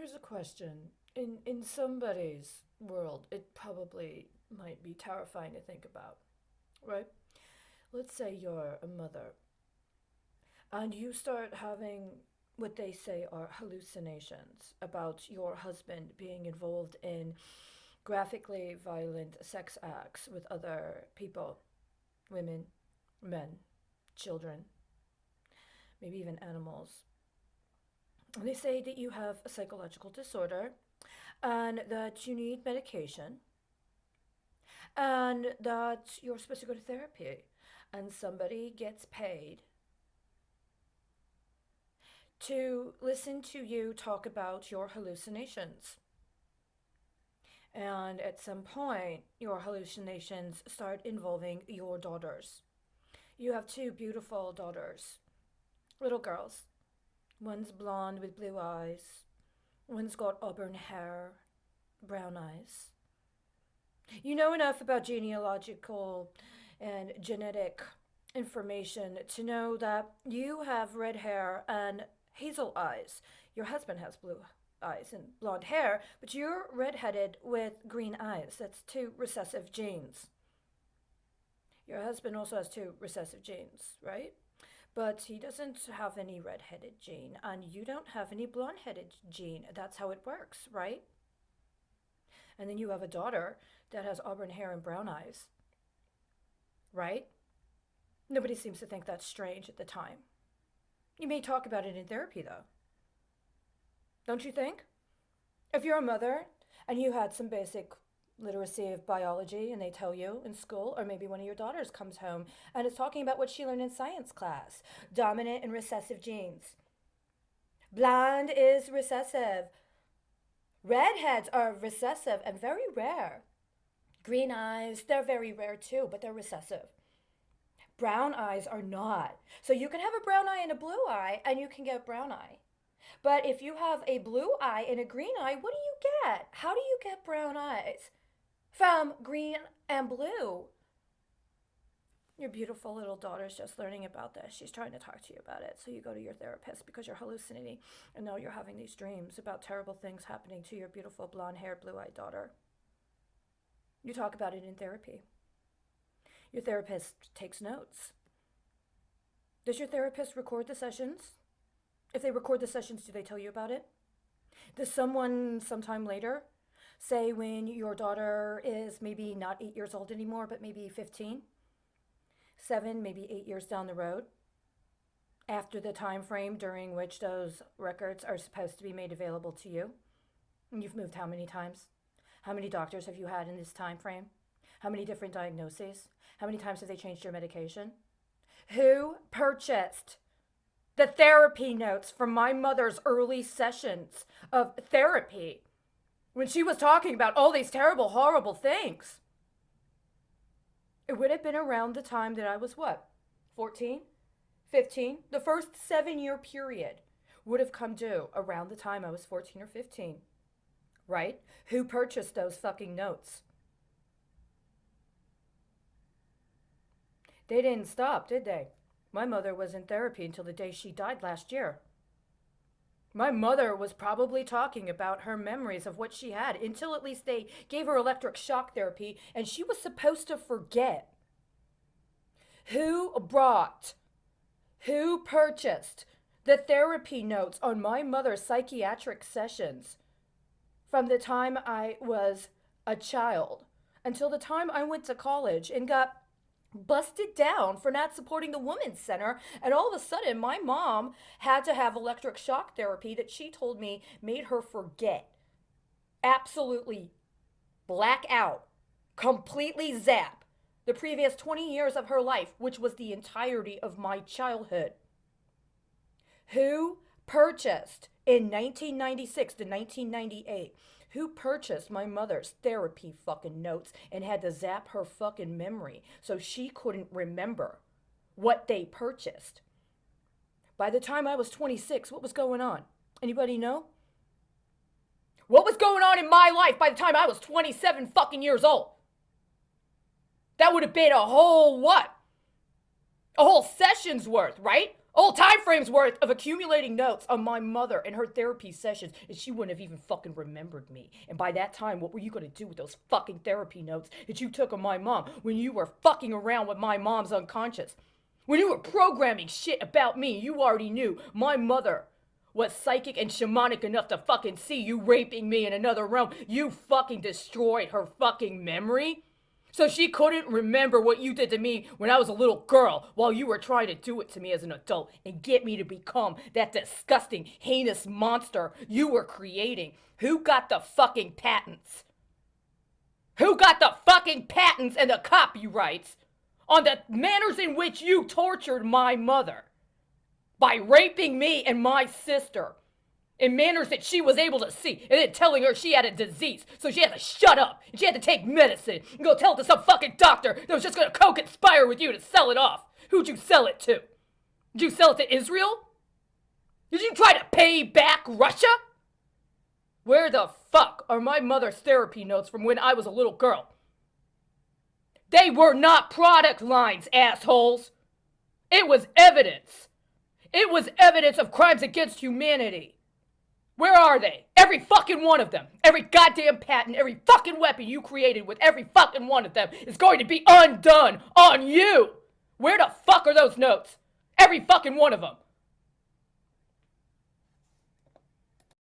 Here's a question. In somebody's world, it probably might be terrifying to think about, right? Let's say you're a mother and you start having what they say are hallucinations about your husband being involved in graphically violent sex acts with other people, women, men, children, maybe even animals. And they say that you have a psychological disorder and that you need medication and that you're supposed to go to therapy and somebody gets paid to listen to you talk about your hallucinations. And at some point, your hallucinations start involving your daughters. You have two beautiful daughters, little girls. One's blonde with blue eyes, one's got auburn hair, brown eyes. You know enough about genealogical and genetic information to know that you have red hair and hazel eyes. Your husband has blue eyes and blonde hair, but you're redheaded with green eyes. That's two recessive genes. Your husband also has two recessive genes, right? But he doesn't have any redheaded gene, and you don't have any blonde headed gene. That's how it works, right? And then you have a daughter that has auburn hair and brown eyes, right? Nobody seems to think that's strange at the time. You may talk about it in therapy, though. Don't you think? If you're a mother and you had some basic literacy of biology and they tell you in school, or maybe one of your daughters comes home and is talking about what she learned in science class, dominant and recessive genes. Blonde is recessive. Redheads are recessive and very rare. Green eyes, they're very rare too, but they're recessive. Brown eyes are not. So you can have a brown eye and a blue eye, and you can get brown eye. But if you have a blue eye and a green eye, what do you get? How do you get brown eyes from green and blue? Your beautiful little daughter's just learning about this. She's trying to talk to you about it. So you go to your therapist because you're hallucinating, and now you're having these dreams about terrible things happening to your beautiful blonde haired, blue eyed daughter. You talk about it in therapy. Your therapist takes notes. Does your therapist record the sessions? If they record the sessions, do they tell you about it? Does someone sometime later, say when your daughter is maybe not 8 years old anymore, but maybe 15, 7, maybe 8 years down the road, after the time frame during which those records are supposed to be made available to you? And you've moved how many times? How many doctors have you had in this time frame? How many different diagnoses? How many times have they changed your medication? Who purchased the therapy notes from my mother's early sessions of therapy when she was talking about all these terrible, horrible things? It would have been around the time that I was what? 14? 15? The first 7-year period would have come due around the time I was 14 or 15. Right? Who purchased those fucking notes? They didn't stop, did they? My mother was in therapy until the day she died last year. My mother was probably talking about her memories of what she had until at least they gave her electric shock therapy and she was supposed to forget. Who purchased the therapy notes on my mother's psychiatric sessions from the time I was a child until the time I went to college and got busted down for not supporting the Women's Center, and all of a sudden my mom had to have electric shock therapy that she told me made her forget, absolutely black out, completely zap the previous 20 years of her life, which was the entirety of my childhood. Who purchased in 1996 to 1998, who purchased my mother's therapy fucking notes and had to zap her fucking memory so she couldn't remember what they purchased? By the time I was 26, what was going on? Anybody know? What was going on in my life by the time I was 27 fucking years old? That would have been a whole what? A whole session's worth, right? Whole time frames worth of accumulating notes on my mother and her therapy sessions, and she wouldn't have even fucking remembered me. And by that time, what were you gonna do with those fucking therapy notes that you took on my mom when you were fucking around with my mom's unconscious? When you were programming shit about me, you already knew my mother was psychic and shamanic enough to fucking see you raping me in another realm. You fucking destroyed her fucking memory. So she couldn't remember what you did to me when I was a little girl while you were trying to do it to me as an adult and get me to become that disgusting, heinous monster you were creating. Who got the fucking patents? Who got the fucking patents and the copyrights on the manners in which you tortured my mother by raping me and my sister in manners that she was able to see, and then telling her she had a disease, so she had to shut up, and she had to take medicine, and go tell it to some fucking doctor that was just gonna co-conspire with you to sell it off. Who'd you sell it to? Did you sell it to Israel? Did you try to pay back Russia? Where the fuck are my mother's therapy notes from when I was a little girl? They were not product lines, assholes. It was evidence. It was evidence of crimes against humanity. Where are they? Every fucking one of them. Every goddamn patent, every fucking weapon you created with every fucking one of them is going to be undone on you. Where the fuck are those notes? Every fucking one of them.